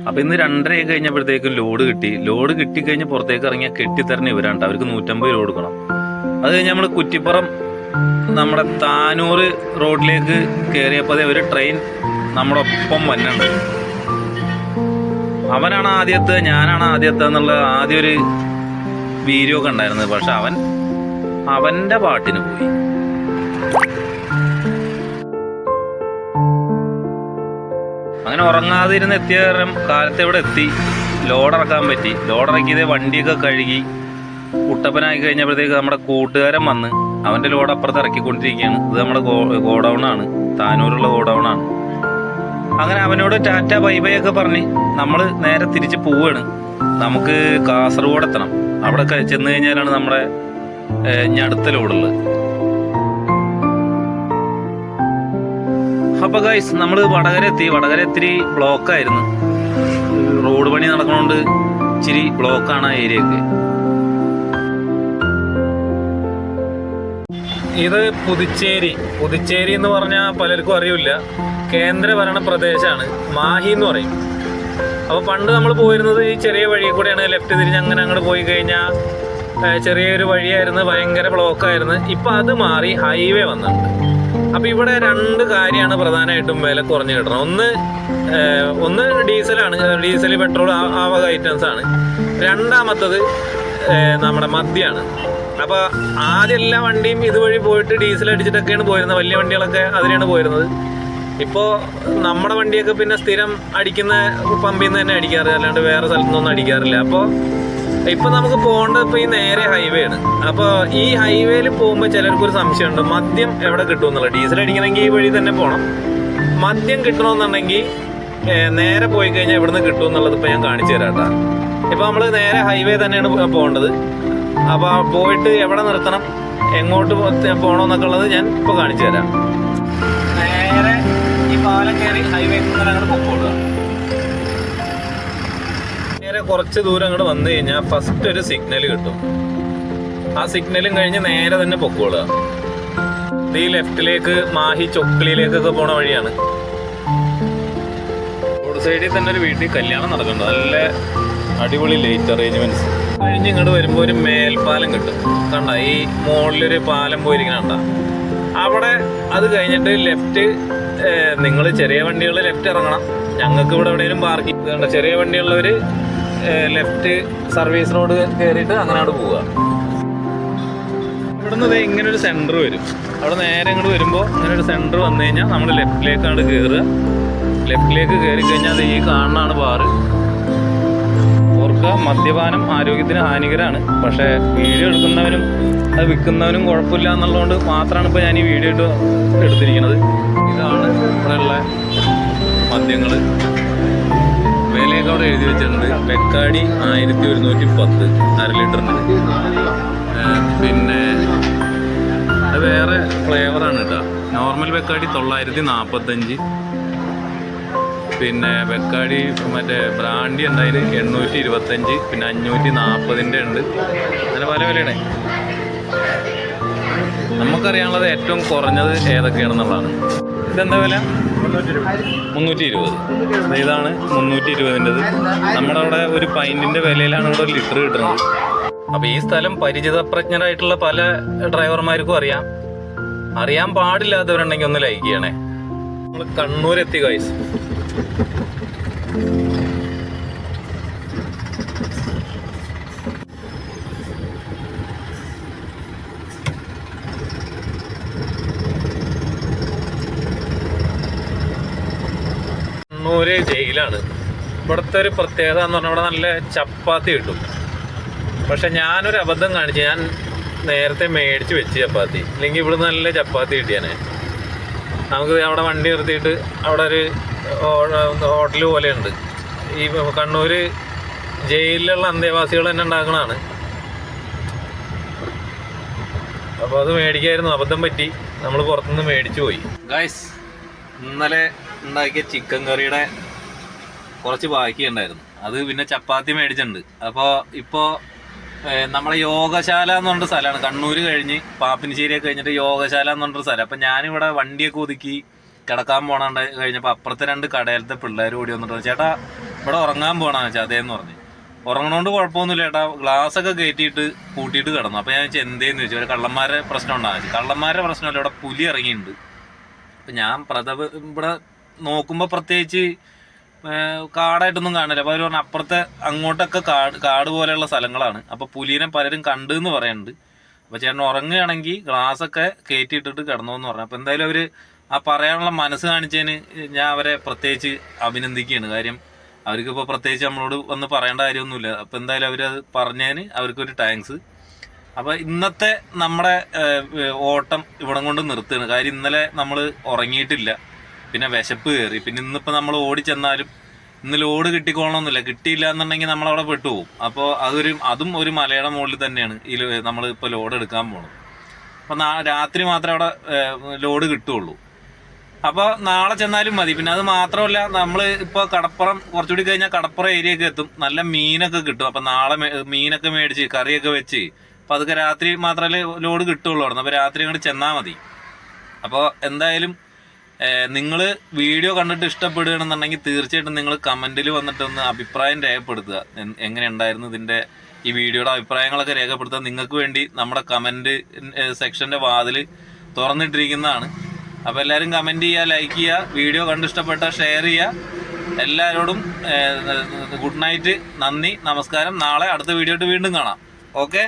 അപ്പൊ ഇന്ന് 2:30 കഴിഞ്ഞപ്പോഴത്തേക്കും ലോഡ് കിട്ടിക്കഴിഞ്ഞ് പുറത്തേക്ക് ഇറങ്ങിയാൽ കെട്ടിത്തരണ ഇവരാണ്ട്. അവർക്ക് 150 രൂപ കൊടുക്കണം. അത് കഴിഞ്ഞ് നമ്മൾ കുറ്റിപ്പുറം നമ്മുടെ താനൂർ റോഡിലേക്ക് കയറിയപ്പോൾ ഒരു ട്രെയിൻ നമ്മുടെ ഒപ്പം വന്നുണ്ട്. അവനാണ് ആദ്യത്തെ, ഞാനാണ് ആദ്യത്തെ എന്നുള്ള ആദ്യം ഒരു വീഡിയോ ഒക്കെ ഉണ്ടായിരുന്നത്. പക്ഷെ അവന്റെ പാട്ടിന് പോയി. അങ്ങനെ ഉറങ്ങാതിരുന്ന് എത്തിയ കാലത്ത് ഇവിടെ എത്തി. ലോഡിറക്കാൻ പറ്റി. ലോഡിറക്കിയത് വണ്ടിയൊക്കെ കഴുകി കുട്ടപ്പനായി കഴിഞ്ഞപ്പോഴത്തേക്ക് നമ്മുടെ കൂട്ടുകാരൻ വന്ന് അവൻ്റെ ലോഡ് അപ്പുറത്ത് ഇറക്കിക്കൊണ്ടിരിക്കുകയാണ്. ഇത് നമ്മുടെ ഗോഡൗണാണ്, താനൂരുള്ള ഗോഡൗണാണ്. അങ്ങനെ അവനോട് ടാറ്റ ബൈ ബൈ ഒക്കെ പറഞ്ഞ് നമ്മൾ നേരെ തിരിച്ച് പോവുകയാണ്. നമുക്ക് കാസർഗോഡ് എത്തണം. അവിടെ ചെന്ന് കഴിഞ്ഞാലാണ് നമ്മുടെ അടുത്ത ലോഡുള്ളത്. അപ്പൊ ഗൈസ് നമ്മൾ വടകര ഇത്തിരി ബ്ലോക്കായിരുന്നു. റോഡ് പണി നടക്കണോണ്ട് ഇച്ചിരി ബ്ലോക്കാണ് ആ ഏരിയക്ക്. ഇത് പുതുച്ചേരി എന്ന് പറഞ്ഞാൽ പലർക്കും അറിയില്ല. കേന്ദ്രഭരണ പ്രദേശമാണ്. മാഹി എന്ന് പറയും. അപ്പോൾ പണ്ട് നമ്മൾ പോയിരുന്നത് ഈ ചെറിയ വഴി കൂടെയാണ്. ലെഫ്റ്റ് തിരിഞ്ഞ് അങ്ങനെ അങ്ങോട്ട് പോയി കഴിഞ്ഞാൽ ചെറിയൊരു വഴിയായിരുന്നു, ഭയങ്കര ബ്ലോക്കായിരുന്നു. ഇപ്പം അത് മാറി ഹൈവേ വന്നിട്ടുണ്ട്. അപ്പോൾ ഇവിടെ 2 കാര്യമാണ് പ്രധാനമായിട്ടും വില കുറഞ്ഞ് കിട്ടണം. ഒന്ന് ഡീസലാണ്. ഡീസൽ, പെട്രോൾ ആ വക ഐറ്റംസ് ആണ്. രണ്ടാമത്തത് നമ്മുടെ മദ്യമാണ്. അപ്പോൾ ആദ്യം എല്ലാ വണ്ടിയും ഇതുവഴി പോയിട്ട് ഡീസൽ അടിച്ചിട്ടൊക്കെയാണ് പോയിരുന്നത്. വലിയ വണ്ടികളൊക്കെ അതിലാണ് പോയിരുന്നത്. ഇപ്പോൾ നമ്മുടെ വണ്ടിയൊക്കെ പിന്നെ സ്ഥിരം അടിക്കുന്ന പമ്പിൽ നിന്ന് തന്നെ അടിക്കാറ്, അല്ലാണ്ട് വേറെ സ്ഥലത്തുനിന്നൊന്നും അടിക്കാറില്ല. അപ്പോൾ ഇപ്പം നമുക്ക് പോകേണ്ടത് ഇപ്പോൾ ഈ നേരെ ഹൈവേ ആണ്. അപ്പോൾ ഈ ഹൈവേയിൽ പോകുമ്പോൾ ചിലർക്കൊരു സംശയമുണ്ട്, മദ്യം എവിടെ കിട്ടുമെന്നുള്ളത്. ഡീസൽ അടിക്കണമെങ്കിൽ ഈ വഴി തന്നെ പോകണം. മദ്യം കിട്ടണമെന്നുണ്ടെങ്കിൽ നേരെ പോയി കഴിഞ്ഞാൽ ഇവിടുന്ന് കിട്ടും എന്നുള്ളത് ഇപ്പോൾ ഞാൻ കാണിച്ചു തരാം കേട്ടോ. ഇപ്പോൾ നമ്മൾ നേരെ ഹൈവേ തന്നെയാണ് പോകേണ്ടത്. അപ്പോൾ പോയിട്ട് എവിടെ നിർത്തണം, എങ്ങോട്ട് പോകണമെന്നൊക്കെ ഉള്ളത് ഞാൻ ഇപ്പോൾ കാണിച്ചു തരാം. നേരെ ഈ പാലം കയറി ഹൈവേ അങ്ങോട്ട് പൊക്കോളുക. നേരെ കുറച്ച് ദൂരം അങ്ങോട്ട് വന്നു കഴിഞ്ഞാൽ ഫസ്റ്റ് ഒരു സിഗ്നൽ കിട്ടും. ആ സിഗ്നലും കഴിഞ്ഞ് നേരെ തന്നെ പൊക്കോളുക. ഇത് ഈ ലെഫ്റ്റിലേക്ക് മാഹി ചൊക്ലിയിലേക്കൊക്കെ പോണ വഴിയാണ്. റോഡ് സൈഡിൽ തന്നെ ഒരു വീട്ടിൽ കല്യാണം നടക്കുന്നുണ്ട്. നല്ല അടിപൊളി ലൈറ്റ് അറേഞ്ച്മെന്റ്സ്. കഴിഞ്ഞ് ഇങ്ങോട്ട് വരുമ്പോൾ ഒരു മേൽപ്പാലം കിട്ടും. കണ്ട, ഈ മുകളിലൊരു പാലം പോയിരിക്കണ കണ്ട. അവിടെ അത് കഴിഞ്ഞിട്ട് ലെഫ്റ്റ്, നിങ്ങൾ ചെറിയ വണ്ടികൾ ലെഫ്റ്റ് ഇറങ്ങണം. ഞങ്ങൾക്ക് ഇവിടെ എവിടെയെങ്കിലും പാർക്കിംഗ് കണ്ട. ചെറിയ വണ്ടിയുള്ളവർ ലെഫ്റ്റ് സർവീസ് റോഡ് കയറിയിട്ട് അങ്ങനെ അവിടെ പോവുക. ഇവിടെ നിന്ന് ഇങ്ങനെ ഒരു സെൻറ്റർ വരും. അവിടെ നേരെ ഇങ്ങോട്ട് വരുമ്പോൾ ഇങ്ങനെ ഒരു സെൻറ്റർ വന്നു കഴിഞ്ഞാൽ നമ്മൾ ലെഫ്റ്റിലേക്കാണ് കയറുക. ലെഫ്റ്റിലേക്ക് കയറി കഴിഞ്ഞാൽ ഈ കാണാനാണ് ബാറ്. ഓർക്കുക, മദ്യപാനം ആരോഗ്യത്തിന് ഹാനികരമാണ്. പക്ഷേ വീഡിയോ എടുക്കുന്നവനും അത് വിൽക്കുന്നവനും കുഴപ്പമില്ല എന്നുള്ളതുകൊണ്ട് മാത്രമാണ് ഇപ്പോൾ ഞാൻ ഈ വീഡിയോ എടുത്തിരിക്കുന്നത്. ഇതാണ് ഇവിടെയുള്ള മദ്യങ്ങൾ. വിലയൊക്കെ അവിടെ എഴുതി വെച്ചിട്ടുണ്ട്. ബെക്കാടി 1110 അര ലിറ്ററിന്. പിന്നെ അത് വേറെ ഫ്ലേവറാണ് കേട്ടോ. നോർമൽ ബെക്കാടി 945. പിന്നെ ബെക്കാടി മറ്റേ ബ്രാൻഡി ഉണ്ട്, അതിന് 825. പിന്നെ 540 ഉണ്ട്. അങ്ങനെ പല വിലയാണ്. നമുക്കറിയാനുള്ളത് ഏറ്റവും കുറഞ്ഞത് ഏതൊക്കെയാണെന്നുള്ളതാണ്. ഇതെന്താ വില? 320. ഇതാണ് 320ൻ്റെത്. നമ്മുടെ അവിടെ ഒരു പൈൻറ്റിൻ്റെ വിലയിലാണ് ഇവിടെ 1 ലിറ്റർ കിട്ടുന്നത്. അപ്പോൾ ഈ സ്ഥലം പരിചിതപ്രജ്ഞരായിട്ടുള്ള പല ഡ്രൈവർമാർക്കും അറിയാൻ പാടില്ലാത്തവരുണ്ടെങ്കിൽ ഒന്ന് ലൈക്ക് ചെയ്യണേ. നമ്മൾ കണ്ണൂരെത്തി ഗൈസ്. കണ്ണൂര് ജയിലാണ്. ഇവിടുത്തെ ഒരു പ്രത്യേകത എന്ന് പറഞ്ഞാൽ ഇവിടെ നല്ല ചപ്പാത്തി കിട്ടും. പക്ഷെ ഞാനൊരു അബദ്ധം കാണിച്ചു. ഞാൻ നേരത്തെ മേടിച്ച് വെച്ച് ചപ്പാത്തി. ഇല്ലെങ്കിൽ ഇവിടെ നല്ല ചപ്പാത്തി കിട്ടിയാനെ. നമുക്ക് അവിടെ വണ്ടി നിർത്തിയിട്ട് അവിടെ ഒരു ഹോട്ടൽ പോലെയുണ്ട്. ഈ കണ്ണൂർ ജയിലിലുള്ള അന്തേവാസികൾ തന്നെ ഉണ്ടാക്കണതാണ്. അപ്പോൾ അത് മേടിക്കായിരുന്നു, അബദ്ധം പറ്റി. നമ്മൾ പുറത്തുനിന്ന് മേടിച്ചു പോയി. ഗൈസ്, ഇന്നലെ ഉണ്ടാക്കിയ ചിക്കൻ കറിയുടെ കുറച്ച് ബാക്കിയുണ്ടായിരുന്നു. അത് പിന്നെ ചപ്പാത്തി മേടിച്ചിട്ടുണ്ട്. അപ്പോൾ ഇപ്പോൾ നമ്മളെ യോഗശാല എന്ന് പറഞ്ഞൊരു സ്ഥലമാണ്. കണ്ണൂർ കഴിഞ്ഞ് പാപ്പിനിശ്ശേരിയൊക്കെ കഴിഞ്ഞിട്ട് യോഗശാല എന്ന് പറഞ്ഞൊരു സ്ഥലം. അപ്പം ഞാനിവിടെ വണ്ടിയൊക്കെ ഒതുക്കി കിടക്കാൻ പോകണുണ്ട്. കഴിഞ്ഞപ്പോൾ അപ്പുറത്തെ 2 കടയിലത്തെ പിള്ളേർ ഓടി വന്നിട്ട്, ചേട്ടാ ഇവിടെ ഉറങ്ങാൻ പോകണമെന്ന് വെച്ചാൽ അതേന്ന് പറഞ്ഞു. ഉറങ്ങണോണ്ട് കുഴപ്പമൊന്നുമില്ല ഏട്ടാ, ഗ്ലാസ്സൊക്കെ കയറ്റിയിട്ട് പൂട്ടിയിട്ട് കിടന്നു. അപ്പോൾ ഞാൻ വെച്ചാൽ എന്തേന്ന് ചോദിച്ചു. ഒരു കള്ളന്മാരുടെ പ്രശ്നം ഉണ്ടാകും. കള്ളന്മാരുടെ പ്രശ്നമല്ല, ഇവിടെ പുലി ഇറങ്ങിയിട്ടുണ്ട്. അപ്പം ഞാൻ ഇവിടെ നോക്കുമ്പോൾ പ്രത്യേകിച്ച് കാടായിട്ടൊന്നും കാണില്ല. അപ്പോൾ അവർ പറഞ്ഞ അപ്പുറത്തെ അങ്ങോട്ടൊക്കെ കാട് പോലെയുള്ള സ്ഥലങ്ങളാണ്. അപ്പോൾ പുലീനെ പലരും കണ്ടു എന്ന് പറയുന്നുണ്ട്. അപ്പോൾ ചേട്ടൻ ഉറങ്ങുകയാണെങ്കിൽ ഗ്ലാസ്സൊക്കെ കയറ്റിയിട്ടിട്ട് കിടന്നോന്ന് പറഞ്ഞു. അപ്പോൾ എന്തായാലും അവർ ആ പറയാനുള്ള മനസ്സ് കാണിച്ചതിന് ഞാൻ അവരെ പ്രത്യേകിച്ച് അഭിനന്ദിക്കുകയാണ്. കാര്യം അവർക്കിപ്പോൾ പ്രത്യേകിച്ച് നമ്മളോട് വന്ന് പറയേണ്ട കാര്യമൊന്നുമില്ല. അപ്പോൾ എന്തായാലും അവരത് പറഞ്ഞതിന് അവർക്കൊരു താങ്ക്സ്. അപ്പോൾ ഇന്നത്തെ നമ്മുടെ ഓട്ടം ഇവിടം കൊണ്ട് നിർത്തുകയാണ്. കാര്യം ഇന്നലെ നമ്മൾ ഉറങ്ങിയിട്ടില്ല, പിന്നെ വിശപ്പ് കയറി. പിന്നെ ഇന്നിപ്പോൾ നമ്മൾ ഓടിച്ചെന്നാലും ഇന്ന് ലോഡ് കിട്ടിക്കോളണമെന്നില്ല. കിട്ടിയില്ല എന്നുണ്ടെങ്കിൽ നമ്മളവിടെ പെട്ടുപോകും. അപ്പോൾ അതും ഒരു മലയുടെ മുകളിൽ തന്നെയാണ് ഈ നമ്മൾ ഇപ്പോൾ ലോഡ് എടുക്കാൻ പോകണം. അപ്പോൾ രാത്രി മാത്രമേ അവിടെ ലോഡ് കിട്ടുകയുള്ളൂ. അപ്പോൾ നാളെ ചെന്നാലും മതി. പിന്നെ അത് മാത്രമല്ല, നമ്മൾ ഇപ്പോൾ കടപ്പുറം കുറച്ചുകൂടി കഴിഞ്ഞാൽ കടപ്പുറം ഏരിയയൊക്കെ എത്തും. നല്ല മീനൊക്കെ കിട്ടും. അപ്പോൾ നാളെ മീനൊക്കെ മേടിച്ച് കറിയൊക്കെ വെച്ച് അപ്പോൾ അതൊക്കെ രാത്രി മാത്രമല്ലേ ലോഡ് കിട്ടുകയുള്ളൂ അവിടെ നിന്ന്. അപ്പോൾ രാത്രി അങ്ങോട്ട് ചെന്നാൽ മതി. അപ്പോൾ എന്തായാലും നിങ്ങൾ വീഡിയോ കണ്ടിട്ട് ഇഷ്ടപ്പെടുകയാണെന്നുണ്ടെങ്കിൽ തീർച്ചയായിട്ടും നിങ്ങൾ കമൻറ്റിൽ വന്നിട്ടൊന്ന് അഭിപ്രായം രേഖപ്പെടുത്തുക. എങ്ങനെ ഉണ്ടായിരുന്നു ഇതിൻ്റെ ഈ വീഡിയോയുടെ അഭിപ്രായങ്ങളൊക്കെ രേഖപ്പെടുത്തുക. നിങ്ങൾക്ക് വേണ്ടി നമ്മുടെ കമൻറ്റ് സെക്ഷൻ്റെ വാതിൽ തുറന്നിട്ടിരിക്കുന്നതാണ്. അപ്പോൾ എല്ലാവരും കമൻറ്റ് ചെയ്യുക, ലൈക്ക് ചെയ്യുക, വീഡിയോ കണ്ടിഷ്ടപ്പെട്ടാൽ ഷെയർ ചെയ്യുക. എല്ലാവരോടും ഗുഡ് നൈറ്റ്, നന്ദി, നമസ്കാരം. നാളെ അടുത്ത വീഡിയോ ആയിട്ട് വീണ്ടും കാണാം. ഓക്കെ.